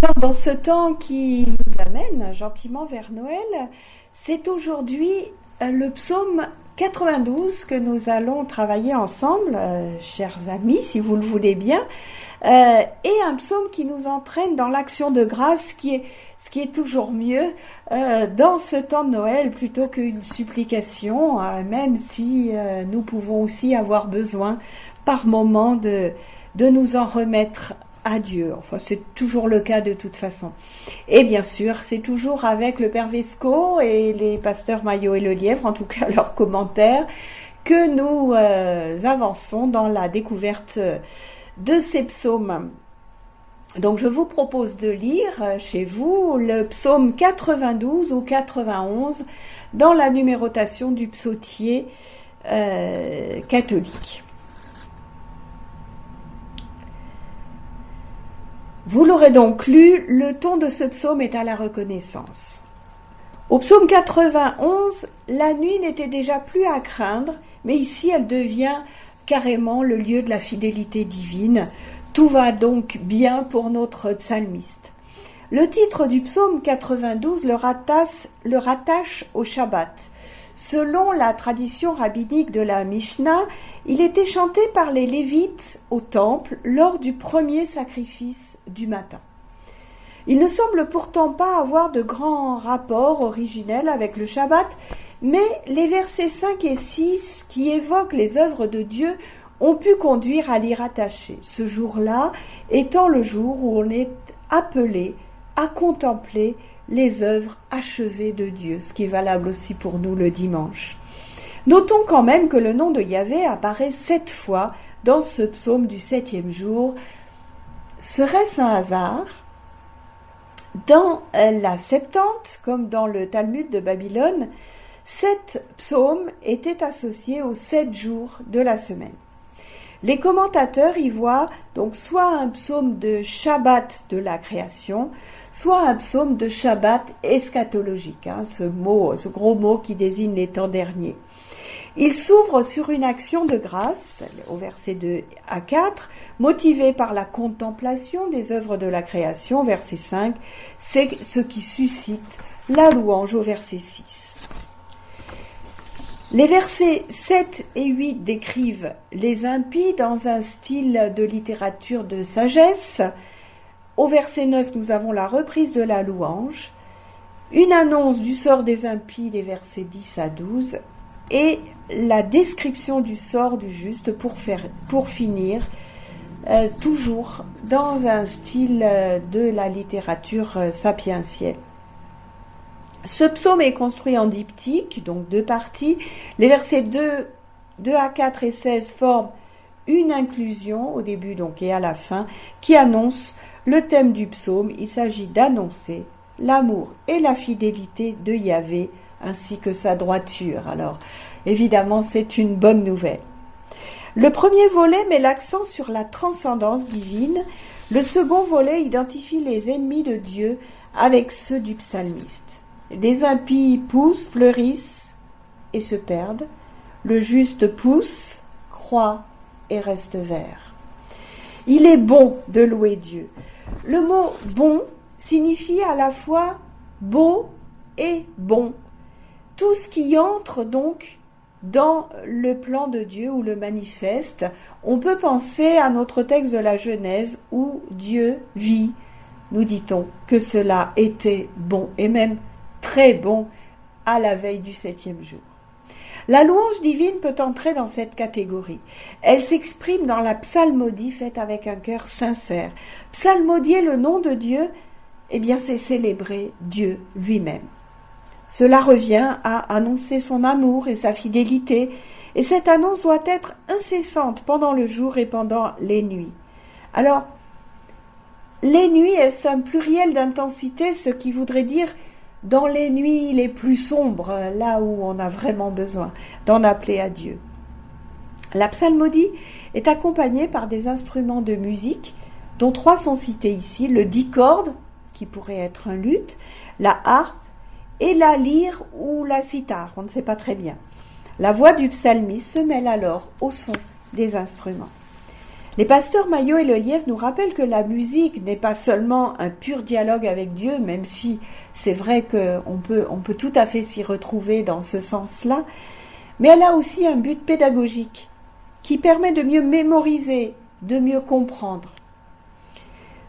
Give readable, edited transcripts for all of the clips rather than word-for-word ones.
Alors, dans ce temps qui nous amène gentiment vers Noël, c'est aujourd'hui le psaume 92 que nous allons travailler ensemble, chers amis, si vous le voulez bien, et un psaume qui nous entraîne dans l'action de grâce, ce qui est toujours mieux dans ce temps de Noël plutôt qu'une supplication, même si nous pouvons aussi avoir besoin par moment de nous en remettre à Dieu. Enfin, c'est toujours le cas de toute façon. Et bien sûr, c'est toujours avec le Père Vesco et les pasteurs Maillot et Lelièvre, en tout cas leurs commentaires, que nous avançons dans la découverte de ces psaumes. Donc, je vous propose de lire chez vous le psaume 92 ou 91 dans la numérotation du psautier catholique. Vous l'aurez donc lu, le ton de ce psaume est à la reconnaissance. Au psaume 91, la nuit n'était déjà plus à craindre, mais ici elle devient carrément le lieu de la fidélité divine. Tout va donc bien pour notre psalmiste. Le titre du psaume 92 le rattache au Shabbat. Selon la tradition rabbinique de la Mishnah, il était chanté par les Lévites au temple lors du premier sacrifice du matin. Il ne semble pourtant pas avoir de grand rapport originel avec le Shabbat, mais les versets 5 et 6 qui évoquent les œuvres de Dieu ont pu conduire à l'y rattacher, ce jour-là étant le jour où on est appelé à contempler les œuvres achevées de Dieu, ce qui est valable aussi pour nous le dimanche. Notons quand même que le nom de Yahvé apparaît 7 fois dans ce psaume du 7e jour. Serait-ce un hasard ? Dans la Septante, comme dans le Talmud de Babylone, 7 psaumes étaient associés aux 7 jours de la semaine. Les commentateurs y voient donc soit un psaume de Shabbat de la création, soit un psaume de Shabbat eschatologique, ce gros mot qui désigne les temps derniers. Il s'ouvre sur une action de grâce, au verset 2 à 4, motivée par la contemplation des œuvres de la création, verset 5, c'est ce qui suscite la louange au verset 6. Les versets 7 et 8 décrivent les impies dans un style de littérature de sagesse. Au verset 9, nous avons la reprise de la louange, une annonce du sort des impies des versets 10 à 12 et la description du sort du juste pour finir, toujours dans un style de la littérature sapientielle. Ce psaume est construit en diptyque, donc 2 parties. Les versets 2 à 4 et 16 forment une inclusion au début donc et à la fin qui annonce le thème du psaume. Il s'agit d'annoncer l'amour et la fidélité de Yahvé ainsi que sa droiture. Alors, évidemment, c'est une bonne nouvelle. Le premier volet met l'accent sur la transcendance divine. Le second volet identifie les ennemis de Dieu avec ceux du psalmiste. Les impies poussent, fleurissent et se perdent. Le juste pousse, croît et reste vert. Il est bon de louer Dieu. Le mot « bon » signifie à la fois beau et bon. Tout ce qui entre donc dans le plan de Dieu ou le manifeste. On peut penser à notre texte de la Genèse où Dieu vit, nous dit-on, que cela était bon et même très bon à la veille du 7e jour. La louange divine peut entrer dans cette catégorie. Elle s'exprime dans la psalmodie faite avec un cœur sincère. Psalmodier le nom de Dieu, eh bien c'est célébrer Dieu lui-même. Cela revient à annoncer son amour et sa fidélité, et cette annonce doit être incessante pendant le jour et pendant les nuits. Alors, les nuits, est-ce un pluriel d'intensité, ce qui voudrait dire dans les nuits les plus sombres, là où on a vraiment besoin d'en appeler à Dieu. La psalmodie est accompagnée par des instruments de musique, dont 3 sont cités ici, le dicorde, qui pourrait être un luth, la harpe, et la lyre ou la cithare, on ne sait pas très bien. La voix du psalmiste se mêle alors au son des instruments. Les pasteurs Maillot et Lelièvre nous rappellent que la musique n'est pas seulement un pur dialogue avec Dieu, même si c'est vrai qu'on peut tout à fait s'y retrouver dans ce sens-là, mais elle a aussi un but pédagogique qui permet de mieux mémoriser, de mieux comprendre.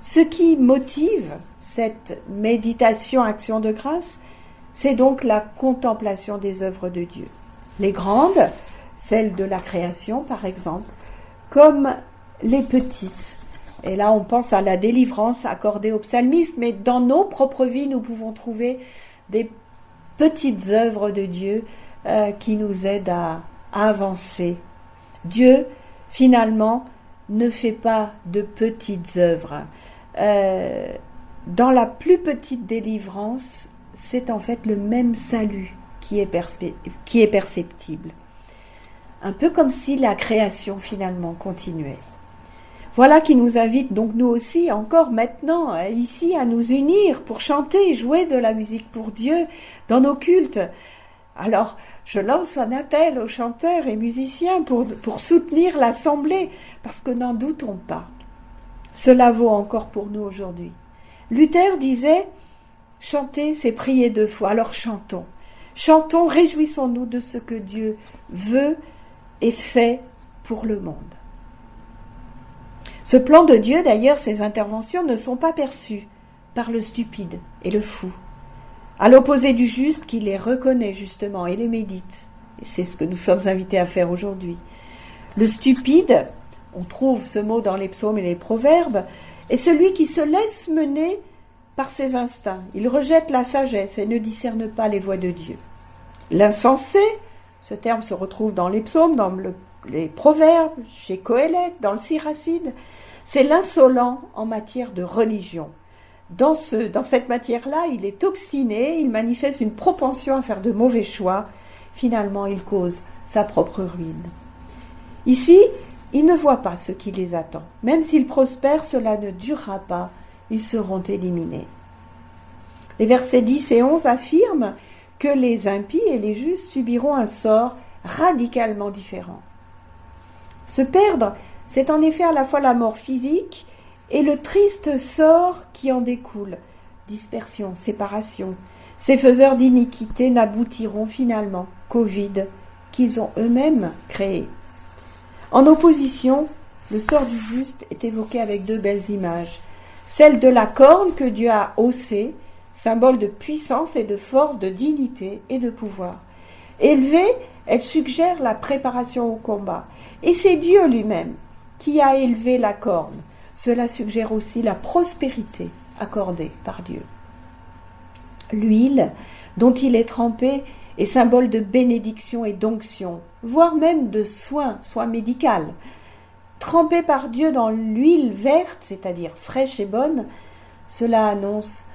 Ce qui motive cette méditation action de grâce, c'est donc la contemplation des œuvres de Dieu. Les grandes, celles de la création par exemple, comme les petites. Et là, on pense à la délivrance accordée aux psalmistes, mais dans nos propres vies, nous pouvons trouver des petites œuvres de Dieu qui nous aident à avancer. Dieu, finalement, ne fait pas de petites œuvres. Dans la plus petite délivrance, c'est en fait le même salut qui est perceptible. Un peu comme si la création, finalement, continuait. Voilà qui nous invite donc nous aussi, encore maintenant, ici, à nous unir pour chanter et jouer de la musique pour Dieu dans nos cultes. Alors, je lance un appel aux chanteurs et musiciens pour soutenir l'Assemblée, parce que n'en doutons pas. Cela vaut encore pour nous aujourd'hui. Luther disait « Chanter, c'est prier 2 fois ». Alors chantons. Chantons, réjouissons-nous de ce que Dieu veut et fait pour le monde. Ce plan de Dieu, d'ailleurs, ses interventions ne sont pas perçues par le stupide et le fou, à l'opposé du juste qui les reconnaît justement et les médite. Et c'est ce que nous sommes invités à faire aujourd'hui. Le stupide, on trouve ce mot dans les psaumes et les proverbes, est celui qui se laisse mener par ses instincts. Il rejette la sagesse et ne discerne pas les voies de Dieu. L'insensé, ce terme se retrouve dans les psaumes, dans les proverbes, chez Coëlette, dans le Siracide. C'est l'insolent en matière de religion. Dans cette matière-là, il est obstiné, il manifeste une propension à faire de mauvais choix. Finalement, il cause sa propre ruine. Ici, ils ne voient pas ce qui les attend. Même s'ils prospèrent, cela ne durera pas. Ils seront éliminés. Les versets 10 et 11 affirment que les impies et les justes subiront un sort radicalement différent. Se perdre, c'est en effet à la fois la mort physique et le triste sort qui en découle. Dispersion, séparation. Ces faiseurs d'iniquité n'aboutiront finalement qu'au vide qu'ils ont eux-mêmes créé. En opposition, le sort du juste est évoqué avec 2 belles images. Celle de la corne que Dieu a haussée, symbole de puissance et de force, de dignité et de pouvoir. Élevée, elle suggère la préparation au combat. Et c'est Dieu lui-même qui a élevé la corne. Cela suggère aussi la prospérité accordée par Dieu. L'huile dont il est trempé est symbole de bénédiction et d'onction, voire même de soin médical. Trempé par Dieu dans l'huile verte, c'est-à-dire fraîche et bonne, cela annonce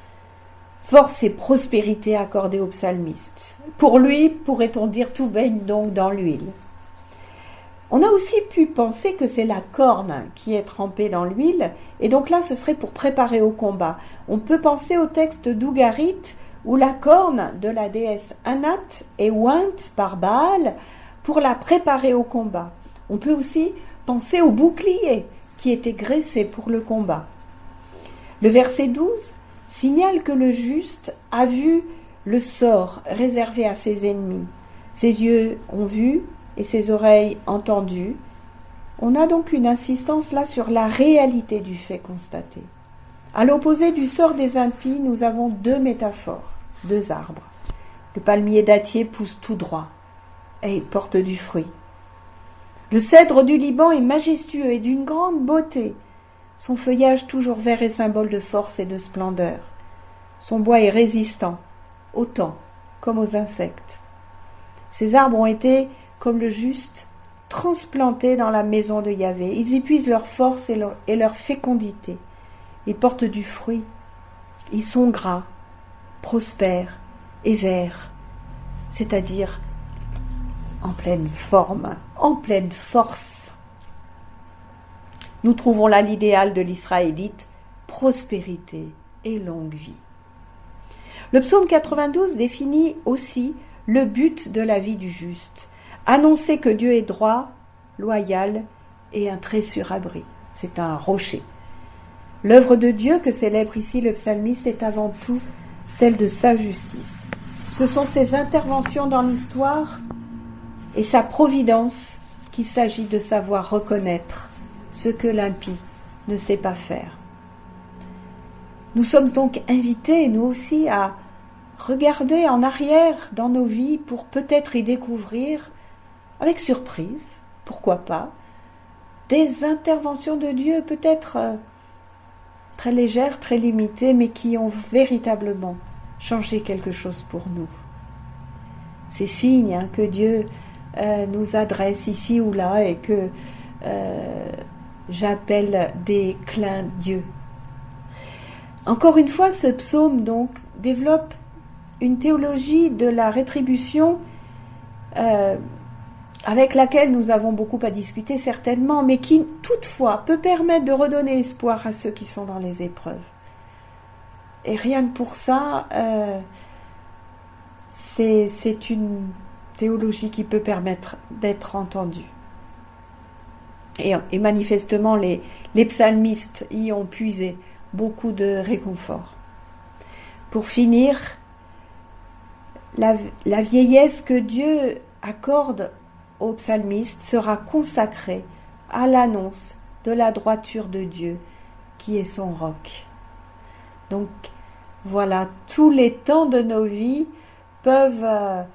force et prospérité accordée au psalmiste. Pour lui, pourrait-on dire, tout baigne donc dans l'huile. On a aussi pu penser que c'est la corne qui est trempée dans l'huile, et donc là ce serait pour préparer au combat. On peut penser au texte d'Ougarit, où la corne de la déesse Anat est ointe par Baal pour la préparer au combat. On peut aussi penser au bouclier qui était graissé pour le combat. Le verset 12 signale que le juste a vu le sort réservé à ses ennemis. Ses yeux ont vu et ses oreilles entendu. On a donc une insistance là sur la réalité du fait constaté. À l'opposé du sort des impies, nous avons 2 métaphores, 2 arbres. Le palmier dattier pousse tout droit et il porte du fruit. Le cèdre du Liban est majestueux et d'une grande beauté. Son feuillage toujours vert est symbole de force et de splendeur. Son bois est résistant, au temps comme aux insectes. Ces arbres ont été, comme le juste, transplantés dans la maison de Yahvé. Ils y puisent leur force et leur fécondité. Ils portent du fruit. Ils sont gras, prospères et verts, c'est-à-dire en pleine forme, en pleine force. Nous trouvons là l'idéal de l'Israélite, prospérité et longue vie. Le psaume 92 définit aussi le but de la vie du juste, annoncer que Dieu est droit, loyal et un très sûr abri. c'est un rocher. L'œuvre de Dieu que célèbre ici le psalmiste est avant tout celle de sa justice. Ce sont ses interventions dans l'histoire et sa providence qu'il s'agit de savoir reconnaître, ce que l'impie ne sait pas faire. Nous sommes donc invités, nous aussi, à regarder en arrière dans nos vies pour peut-être y découvrir, avec surprise, pourquoi pas, des interventions de Dieu peut-être très légères, très limitées, mais qui ont véritablement changé quelque chose pour nous. C'est signe que Dieu nous adresse ici ou là et que j'appelle des clins d'yeux. Encore une fois, ce psaume donc développe une théologie de la rétribution avec laquelle nous avons beaucoup à discuter certainement, mais qui toutefois peut permettre de redonner espoir à ceux qui sont dans les épreuves. Et rien que pour ça, c'est une théologie qui peut permettre d'être entendue. Et manifestement, les psalmistes y ont puisé beaucoup de réconfort. Pour finir, la vieillesse que Dieu accorde au psalmiste sera consacrée à l'annonce de la droiture de Dieu, qui est son roc. Donc, voilà, tous les temps de nos vies peuvent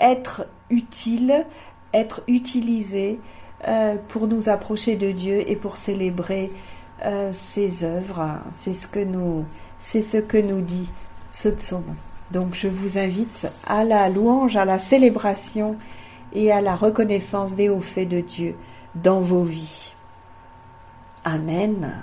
être utiles, être utilisés pour nous approcher de Dieu et pour célébrer ses œuvres. C'est ce que nous dit ce psaume. Donc je vous invite à la louange, à la célébration et à la reconnaissance des hauts faits de Dieu dans vos vies. Amen.